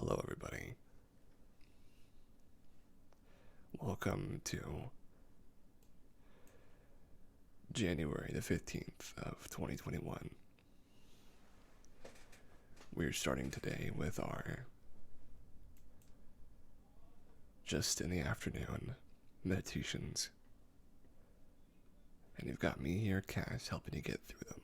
Hello, everybody. Welcome to January the 15th of 2021. We're starting today with our just in the afternoon meditations. And you've got me here, Cass, helping you get through them.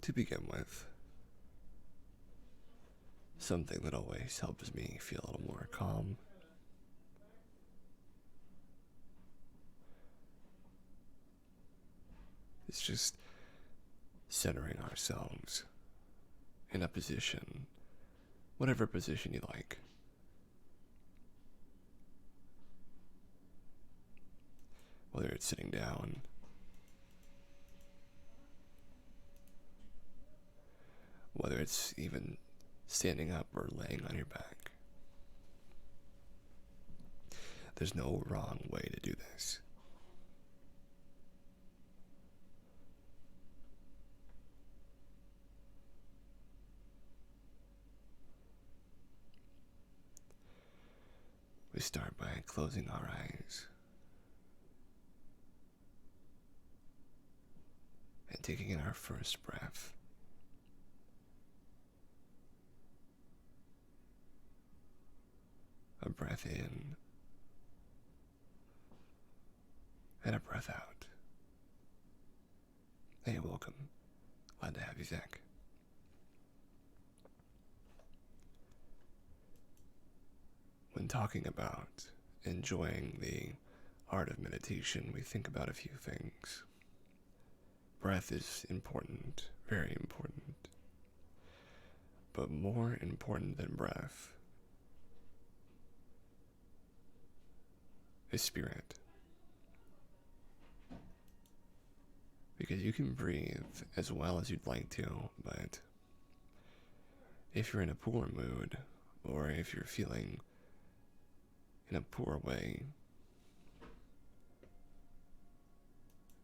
To begin with, something that always helps me feel a little more calm is just centering ourselves in a position, whatever position you like. Whether it's sitting down, whether it's even standing up or laying on your back. There's no wrong way to do this. We start by closing our eyes and taking in our first breath. A breath in and a breath out. Hey, welcome. Glad to have you, Zach. When talking about enjoying the art of meditation, we think about a few things. Breath is important, very important. But more important than breath is spirit. Because you can breathe as well as you'd like to, but if you're in a poor mood, or if you're feeling in a poor way,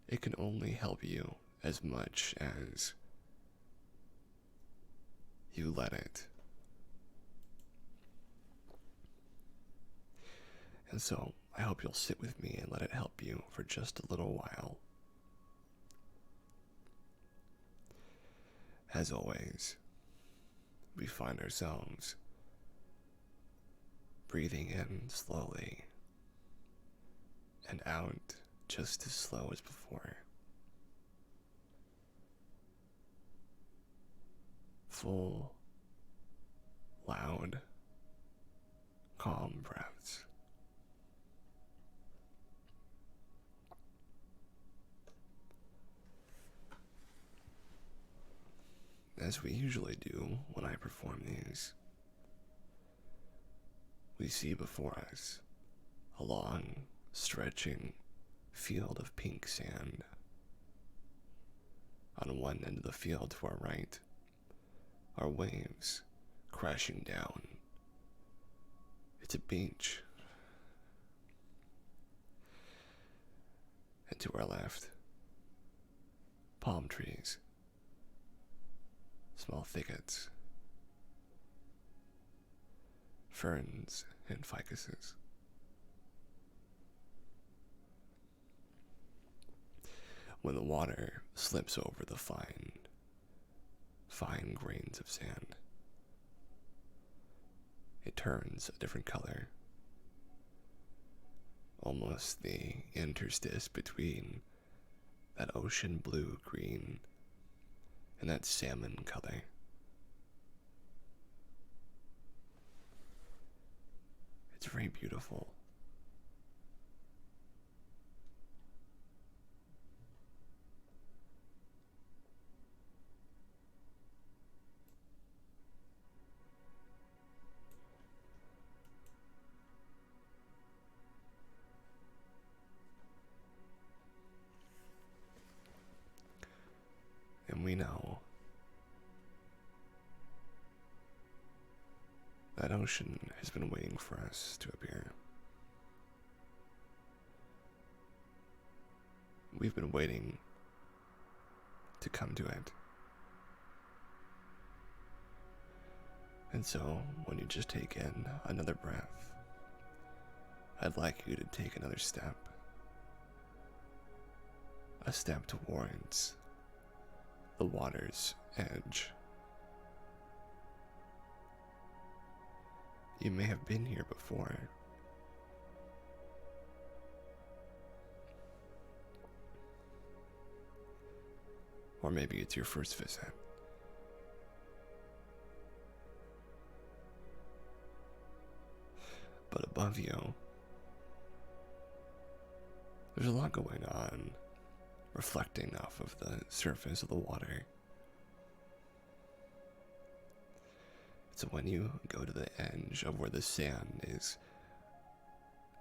it can only help you as much as you let it. And so, I hope you'll sit with me and let it help you for just a little while. As always, we find ourselves breathing in slowly and out just as slow as before. Full, loud, calm breaths. As we usually do when I perform these, we see before us a long, stretching field of pink sand. On one end of the field to our right are waves crashing down. It's a beach. And to our left, palm trees, small thickets, ferns and ficuses. When the water slips over the fine grains of sand, it turns a different color, almost the interstice between that ocean blue green and that salmon color. It's very beautiful. And we know that ocean ocean has been waiting for us to appear. We've been waiting to come to it. And so, when you just take in another breath, I'd like you to take another step. A step towards the water's edge. You may have been here before. Or maybe it's your first visit. But above you, there's a lot going on, reflecting off of the surface of the water. So when you go to the edge of where the sand is,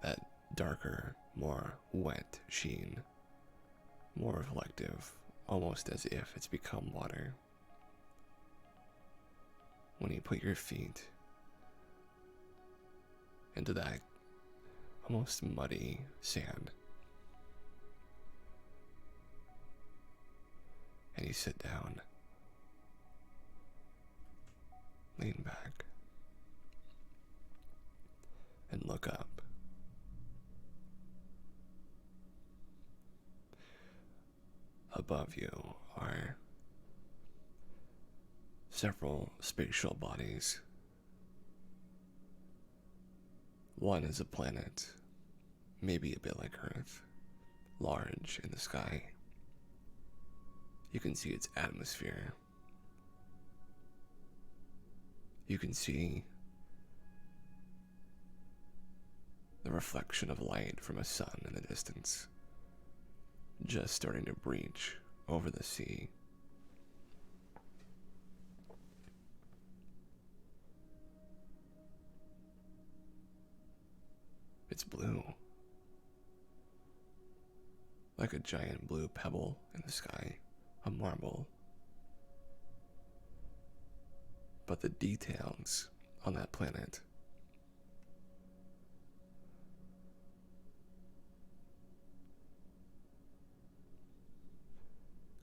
that darker, more wet sheen, more reflective, almost as if it's become water. When you put your feet into that almost muddy sand, and you sit down, lean back, and look up. Above you are several spatial bodies. One is a planet, maybe a bit like Earth, large in the sky. You can see its atmosphere. You can see the reflection of light from a sun in the distance, just starting to breach over the sea. It's blue, like a giant blue pebble in the sky, a marble. But the details on that planet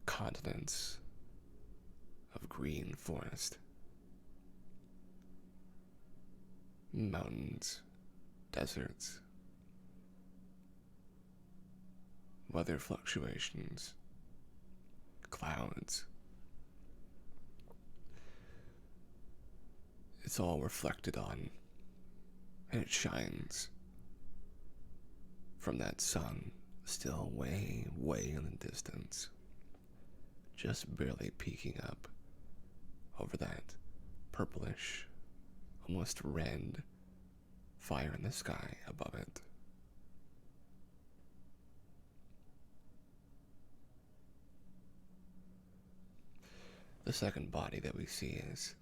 continents of green forest, mountains, deserts, weather fluctuations, clouds. It's all reflected on, and it shines from that sun still way, way in the distance, just barely peeking up over that purplish, almost red fire in the sky above it. The second body that we see is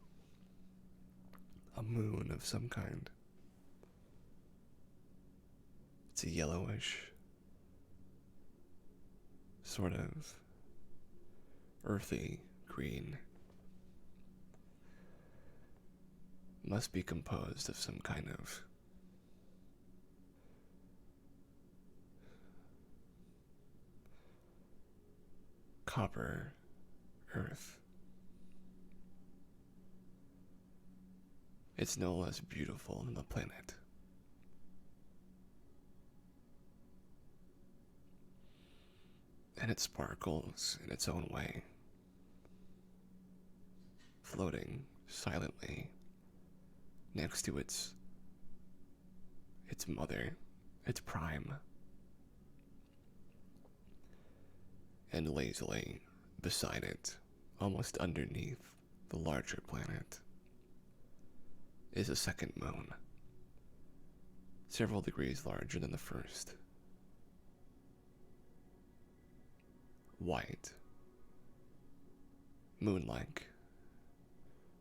a moon of some kind. It's a yellowish, sort of earthy green. Must be composed of some kind of copper earth. It's no less beautiful than the planet. And it sparkles in its own way, floating silently next to its mother, its prime, and lazily beside it, almost underneath the larger planet, is a second moon, several degrees larger than the first. White, moon-like,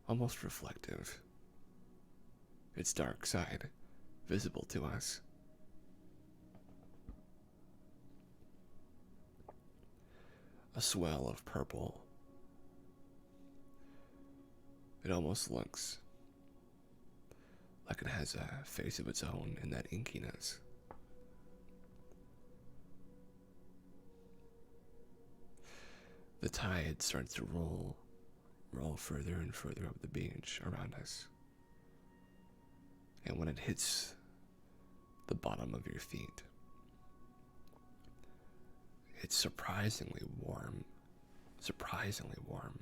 almost reflective, its dark side visible to us. A swell of purple. It almost looks like it has a face of its own in that inkiness. The tide starts to roll further and further up the beach around us. And when it hits the bottom of your feet, it's surprisingly warm. Surprisingly warm.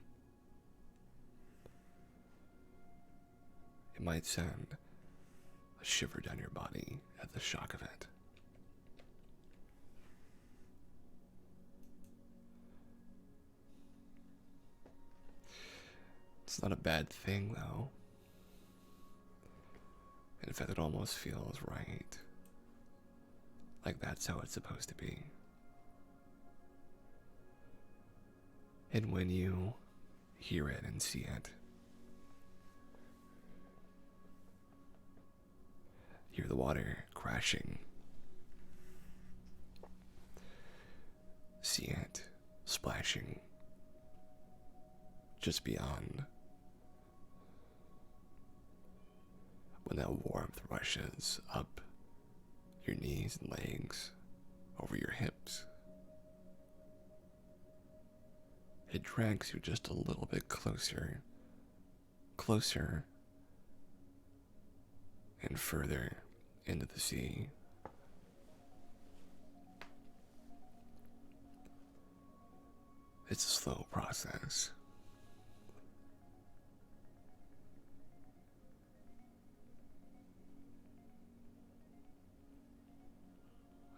It might send a shiver down your body at the shock of it. It's not a bad thing, though. In fact, it almost feels right. Like that's how it's supposed to be. And when you hear it and see it, hear the water crashing, see it splashing just beyond, when that warmth rushes up your knees and legs, over your hips, it drags you just a little bit closer, and further into the sea. It's a slow process.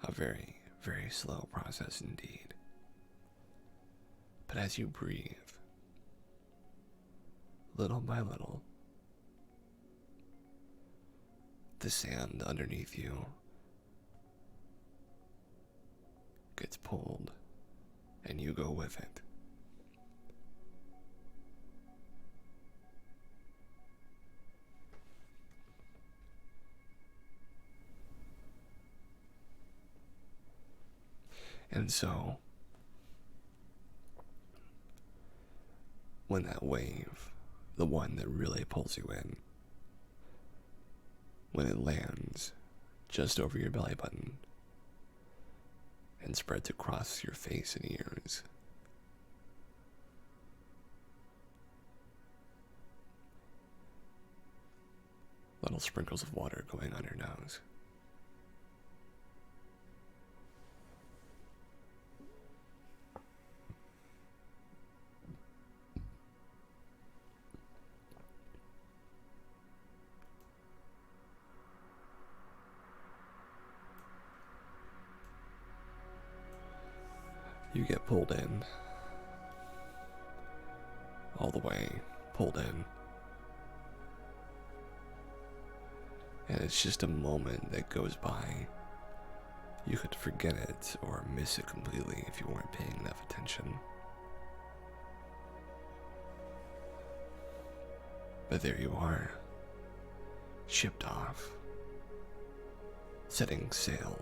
A very, very slow process indeed. But as you breathe, little by little, the sand underneath you gets pulled, and you go with it. And so, when that wave, the one that really pulls you in, when it lands just over your belly button and spreads across your face and ears, little sprinkles of water going on your nose. You get pulled in, all the way pulled in. And it's just a moment that goes by. You could forget it or miss it completely if you weren't paying enough attention. But there you are, shipped off, setting sail.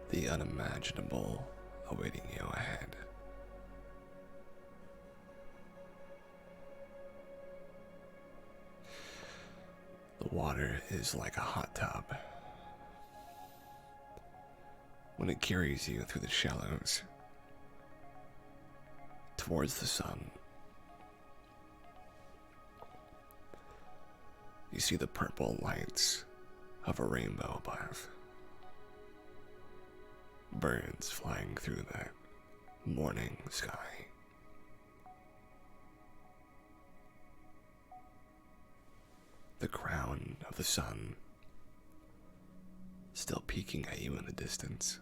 The unimaginable awaiting you ahead. The water is like a hot tub. When it carries you through the shallows, towards the sun, you see the purple lights of a rainbow above. Birds flying through the morning sky. The crown of the sun still peeking at you in the distance.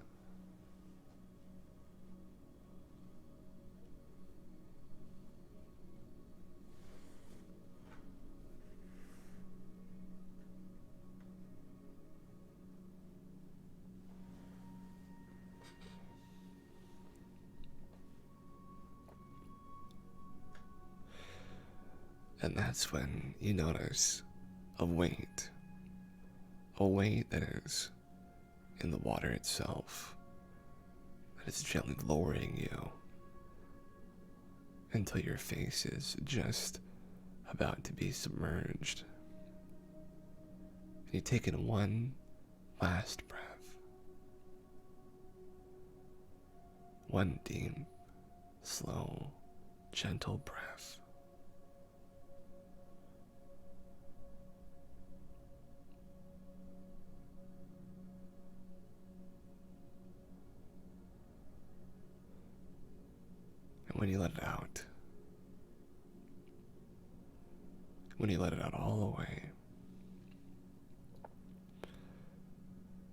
And that's when you notice a weight that is in the water itself, It's gently lowering you until your face is just about to be submerged. You take in one last breath. One deep, slow, gentle breath. And when you let it out, all the way,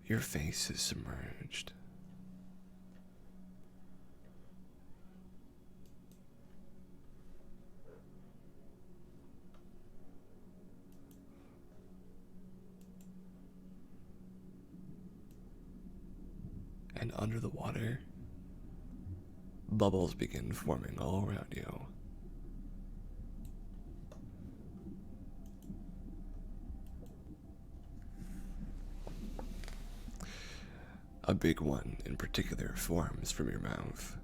your face is submerged. And under the water, bubbles begin forming all around you. A big one in particular forms from your mouth.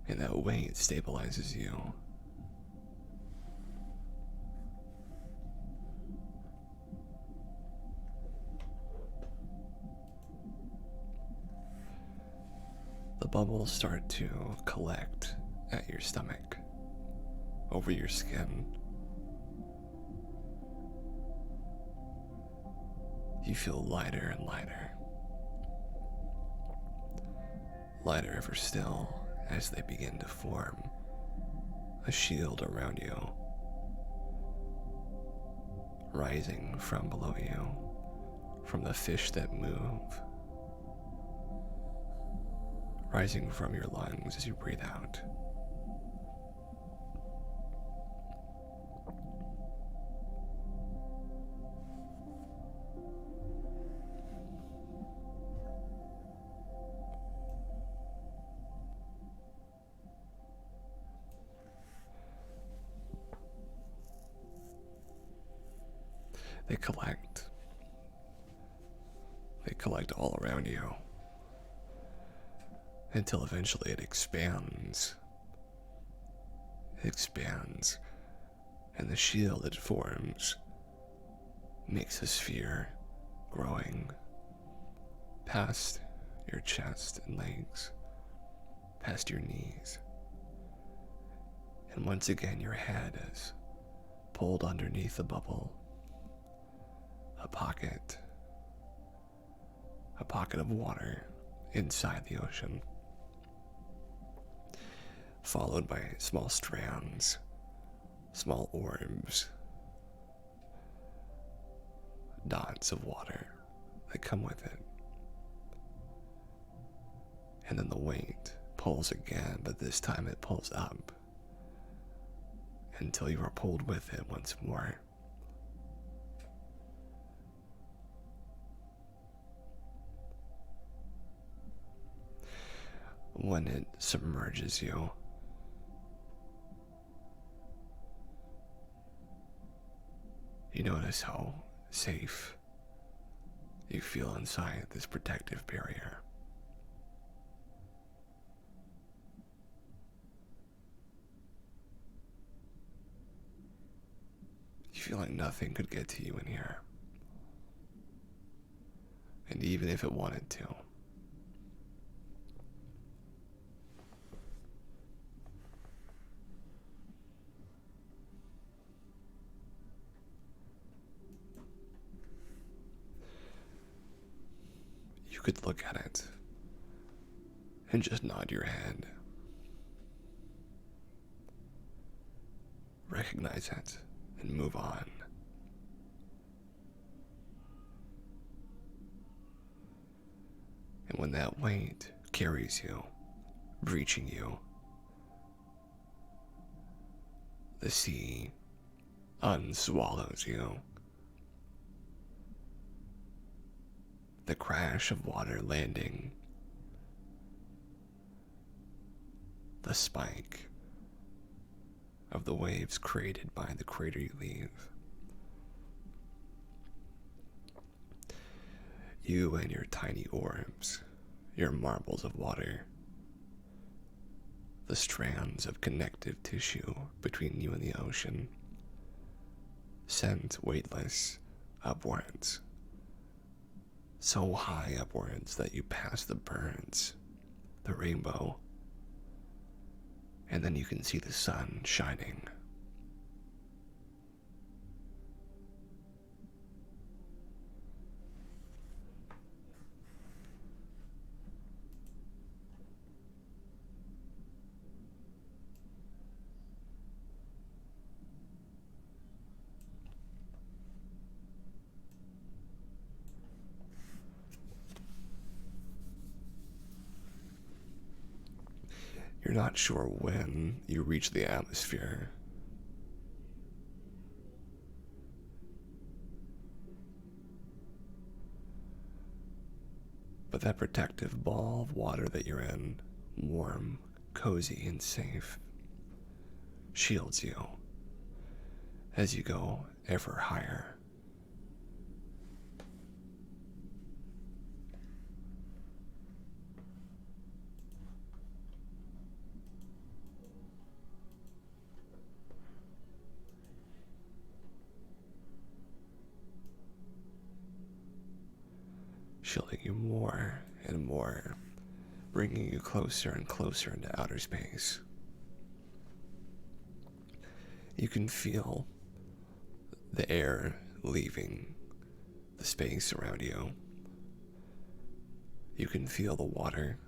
And that weight stabilizes you. The bubbles start to collect at your stomach, over your skin. You feel lighter and lighter. Lighter ever still as they begin to form a shield around you, rising from below you, from the fish that move, rising from your lungs as you breathe out. They collect. They collect all around you until eventually it expands. It expands, and the shield it forms makes a sphere growing past your chest and legs, past your knees. And once again, your head is pulled underneath the bubble. A pocket of water inside the ocean, followed by small strands, small orbs, dots of water that come with it. And then the weight pulls again, but this time it pulls up until you are pulled with it once more. When it submerges you, you notice how safe you feel inside this protective barrier. You feel like nothing could get to you in here. And even if it wanted to, you could look at it and just nod your head. Recognize it and move on. And when that weight carries you, reaching you, the sea unswallows you. The crash of water landing, the spike of the waves created by the crater you leave. You and your tiny orbs, your marbles of water, the strands of connective tissue between you and the ocean, sent weightless upwards, so high upwards that you pass the birds, the rainbow, and then you can see the sun shining. You're not sure when you reach the atmosphere. But that protective ball of water that you're in, warm, cozy, and safe, shields you as you go ever higher. Shielding you more and more, bringing you closer and closer into outer space. You can feel the air leaving the space around you. You can feel the water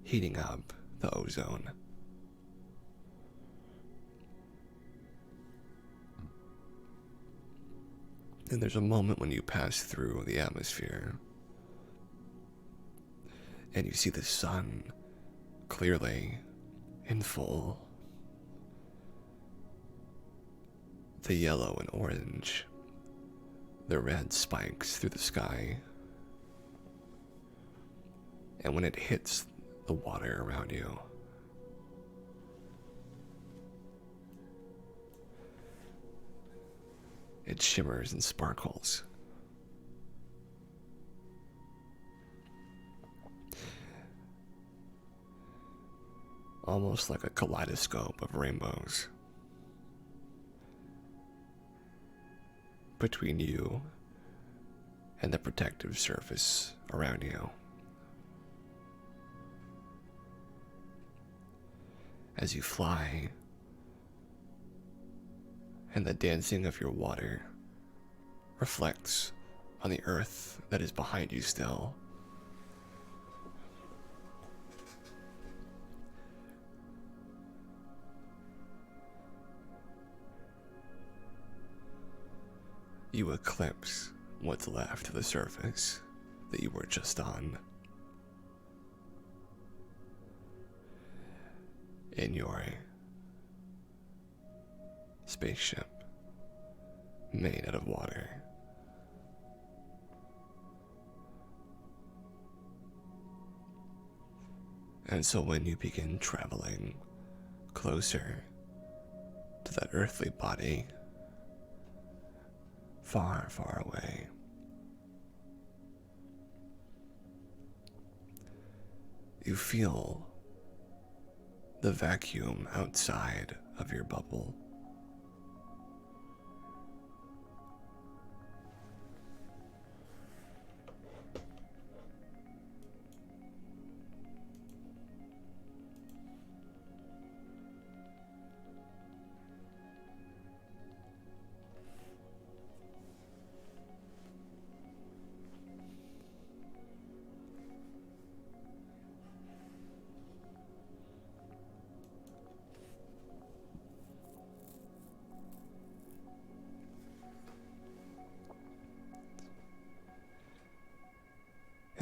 heating up the ozone. And there's a moment when you pass through the atmosphere and you see the sun clearly in full. The yellow and orange, the red spikes through the sky. And when it hits the water around you, it shimmers and sparkles. Almost like a kaleidoscope of rainbows. Between you and the protective surface around you. As you fly, and the dancing of your water reflects on the earth that is behind you still. You eclipse what's left of the surface that you were just on. In your spaceship made out of water. And so when you begin traveling closer to that earthly body, far, far away, you feel the vacuum outside of your bubble.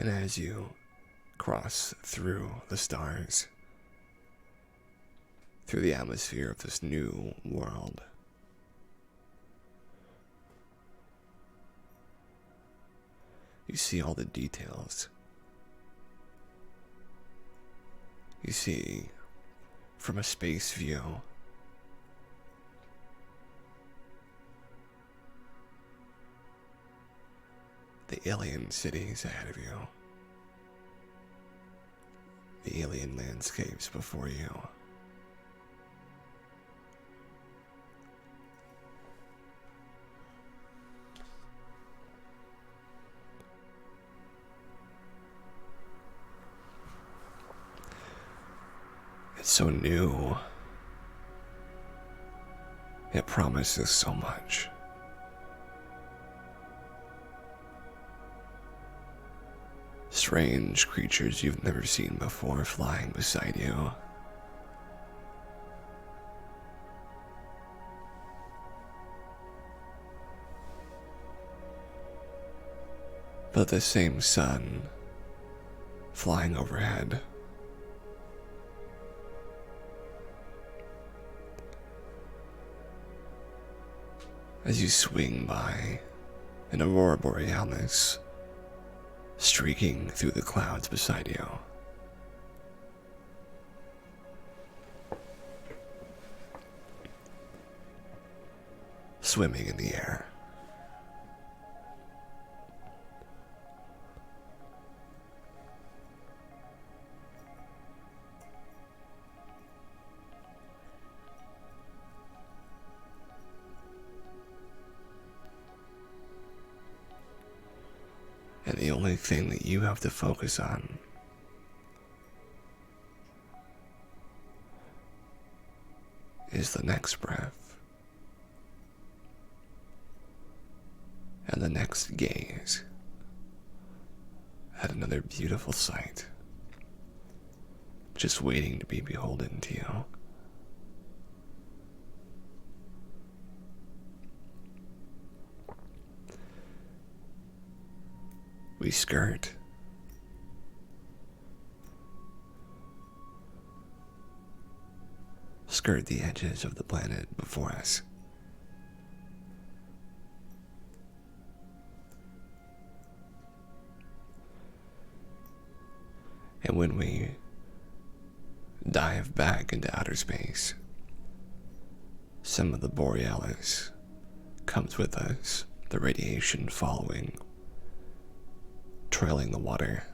And as you cross through the stars, through the atmosphere of this new world, you see all the details. You see, from a space view, the alien cities ahead of you. the alien landscapes before you. It's so new. It promises so much. Strange creatures you've never seen before flying beside you. But the same sun flying overhead. As you swing by an aurora borealis streaking through the clouds beside you. Swimming in the air. And the only thing that you have to focus on is the next breath and the next gaze at another beautiful sight, just waiting to be beholden to you. We skirt the edges of the planet before us. And when we dive back into outer space, some of the borealis comes with us, the radiation following, trailing the water.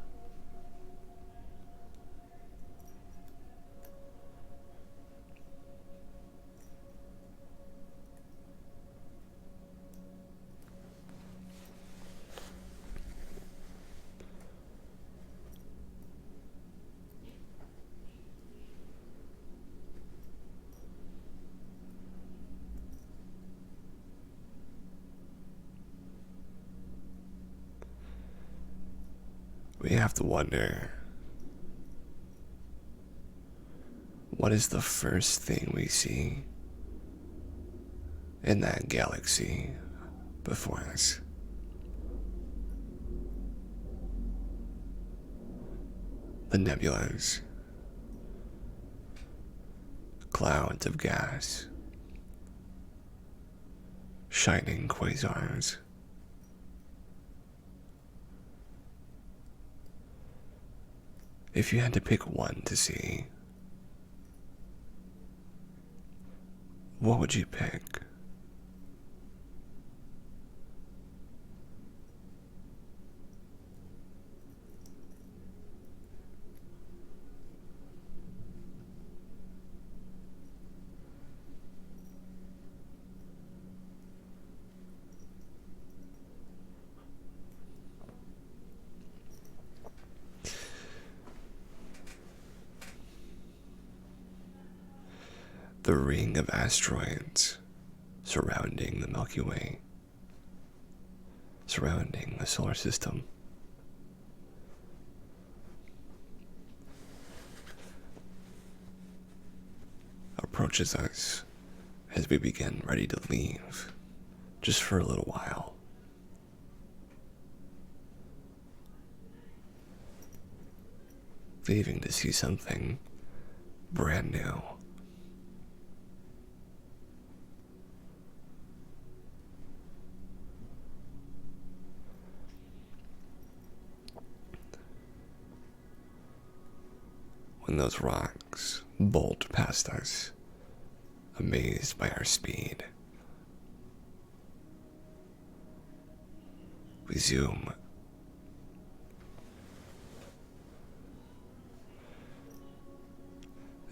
We have to wonder, what is the first thing we see in that galaxy before us? The nebulas, clouds of gas, shining quasars. If you had to pick one to see, what would you pick? The ring of asteroids surrounding the Milky Way, surrounding the solar system. Approaches us as we begin ready to leave, just for a little while. Leaving to see something brand new. When those rocks bolt past us, amazed by our speed, we zoom.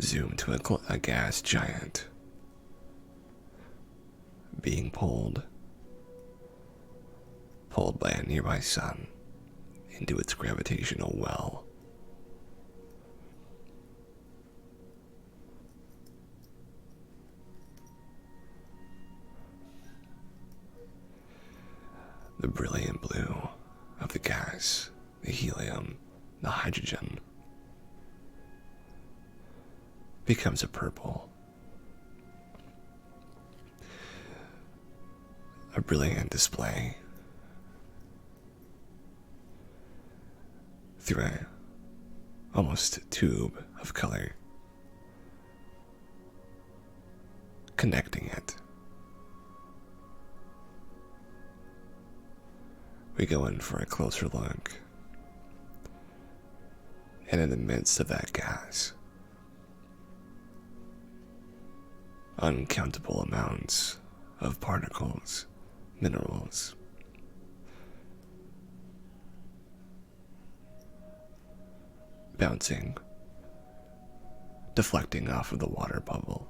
Zoom to a gas giant being pulled by a nearby sun into its gravitational well. The brilliant blue of the gas, the helium, the hydrogen, becomes a purple. A brilliant display through a almost tube of color, connecting it. We go in for a closer look, and in the midst of that gas, uncountable amounts of particles, minerals, bouncing, deflecting off of the water bubble.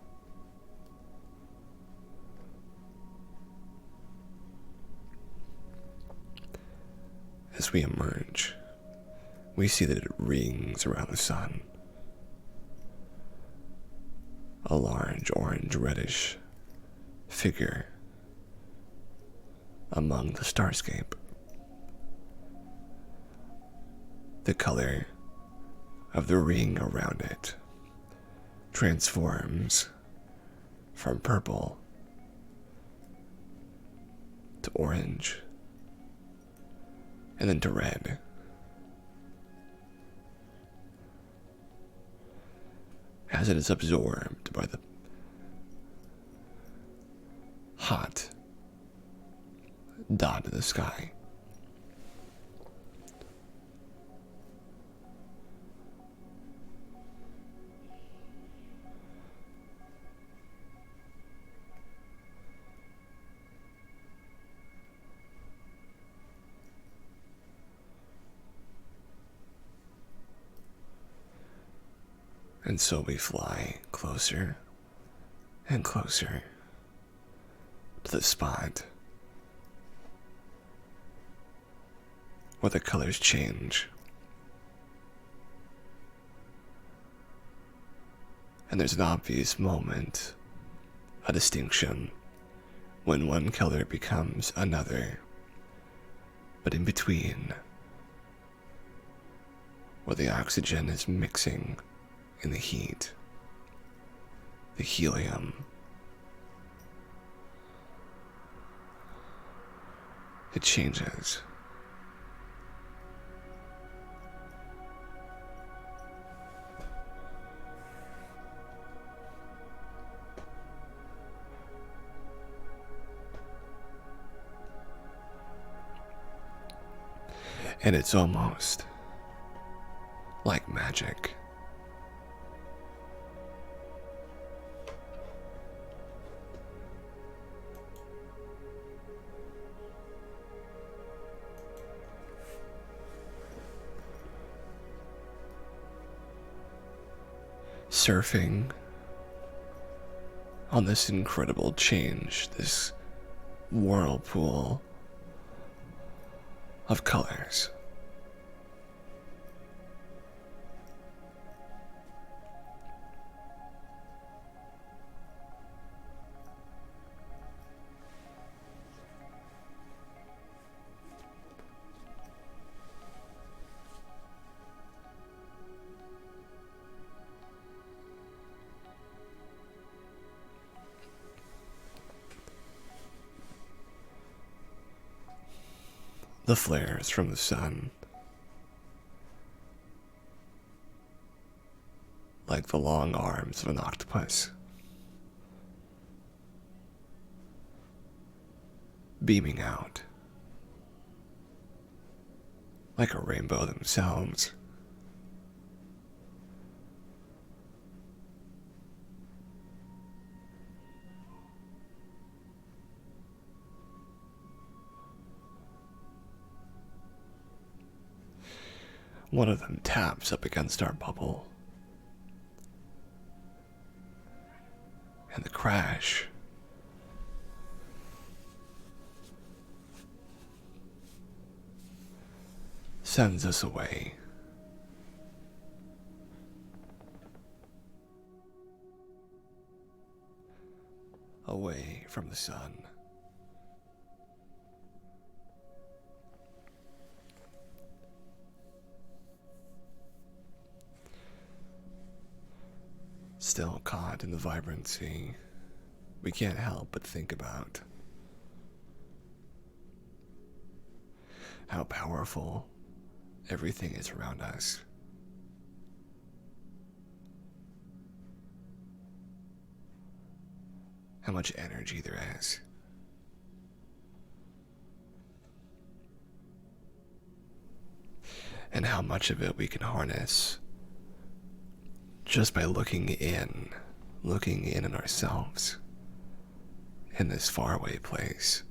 As we emerge, we see that it rings around the sun. A large orange-reddish figure among the starscape. The color of the ring around it transforms from purple to orange and then to red. As it is absorbed by the hot dot of the sky. And so we fly closer and closer to the spot where the colors change. And there's an obvious moment, a distinction, when one color becomes another. But in between, where the oxygen is mixing in the heat, the helium, it changes. And it's almost like magic. Surfing on this incredible change, this whirlpool of colors. The flares from the sun, like the long arms of an octopus, beaming out like a rainbow themselves. One of them taps up against our bubble, And the crash sends us away. Away from the sun. Still caught in the vibrancy, we can't help but think about how powerful everything is around us. How much energy there is. And how much of it we can harness just by looking in on ourselves in this faraway place.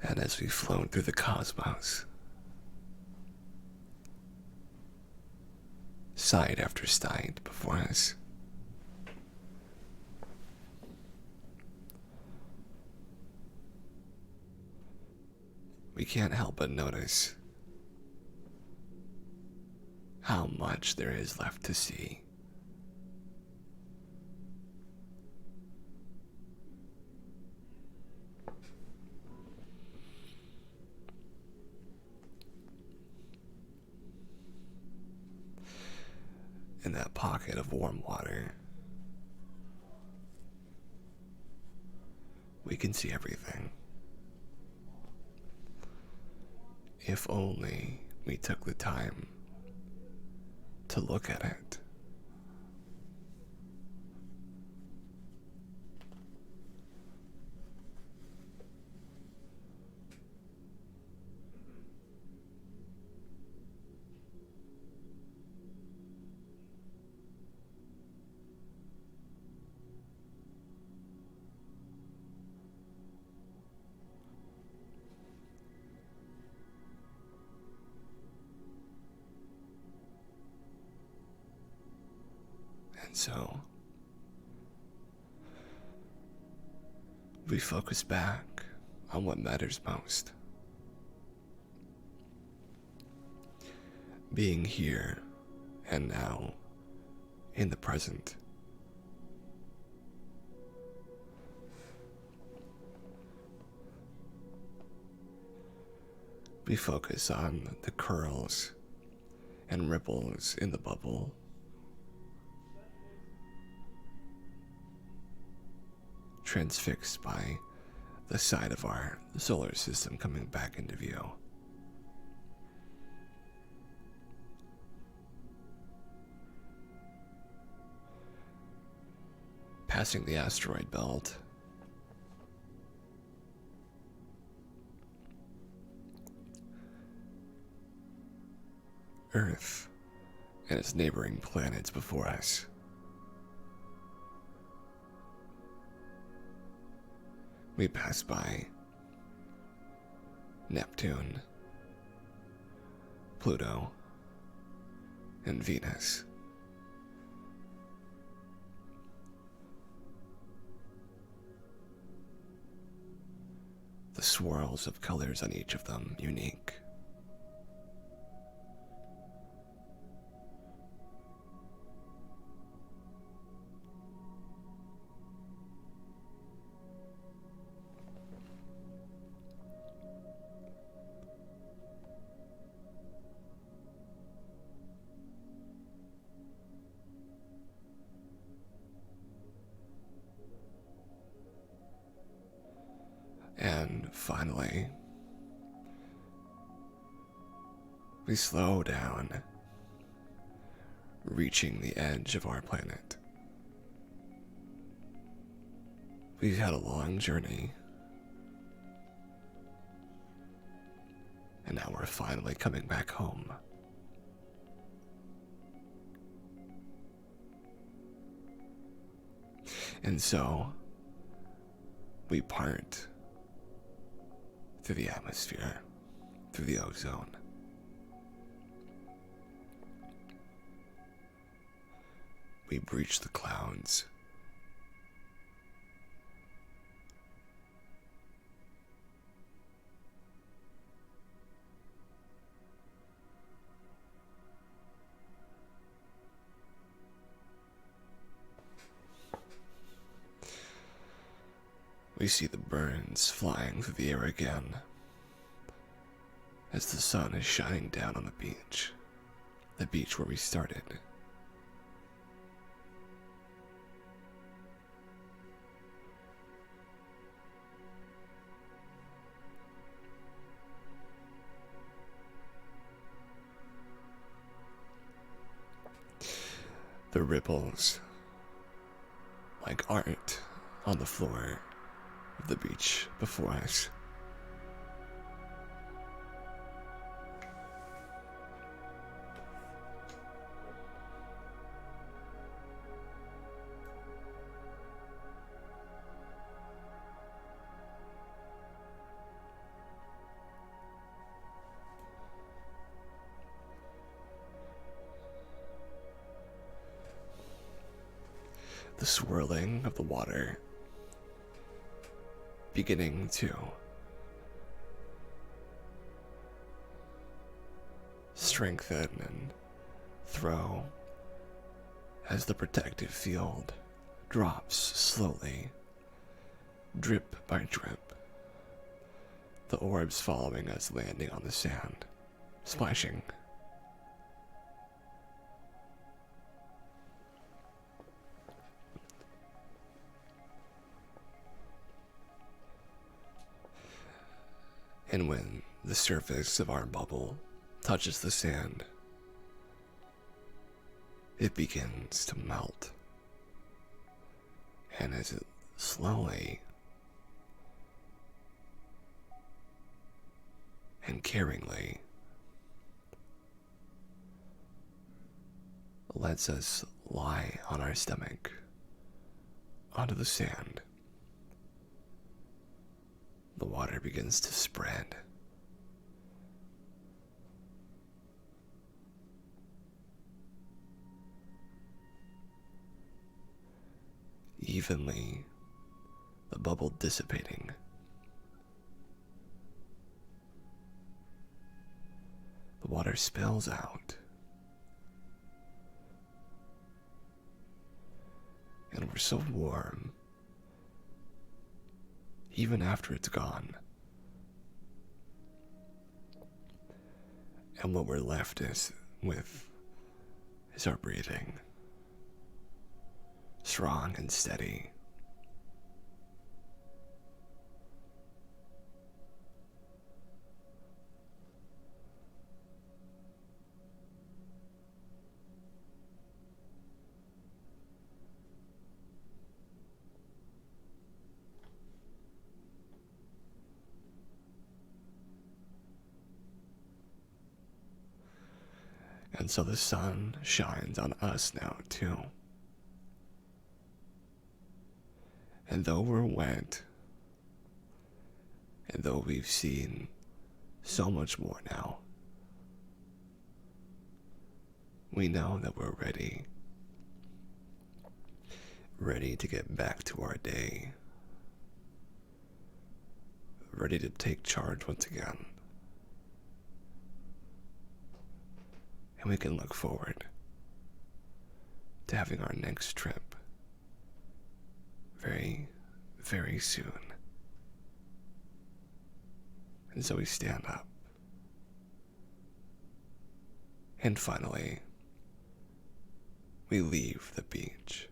And as we've flown through the cosmos, sight after sight before us, we can't help but notice how much there is left to see. In that pocket of warm water, we can see everything. If only we took the time to look at it. And so, we focus back on what matters most. Being here and now in the present. We focus on the curls and ripples in the bubble. Transfixed by the side of our solar system coming back into view. Passing the asteroid belt, Earth and its neighboring planets before us. We pass by Neptune, Pluto, and Venus. The swirls of colors on each of them unique. And finally, we slow down, reaching the edge of our planet. We've had a long journey, and now we're finally coming back home. And so, we part through the atmosphere, through the ozone. We breach the clouds. We see the birds flying through the air again as the sun is shining down on the beach where we started. The ripples, like art on the floor of the beach before us. The swirling of the water beginning to strengthen and throw as the protective field drops slowly, drip by drip, the orbs following us landing on the sand, splashing. And when the surface of our bubble touches the sand, it begins to melt. And as it slowly and caringly lets us lie on our stomach onto the sand, the water begins to spread. Evenly, the bubble dissipating. The water spills out. And we're so warm, even after it's gone. And what we're left with is our breathing. Strong and steady. And so the sun shines on us now, too. And though we're wet, and though we've seen so much more now, we know that we're ready. Ready to get back to our day. Ready to take charge once again. And we can look forward to having our next trip very, very soon. And so we stand up. And finally, we leave the beach.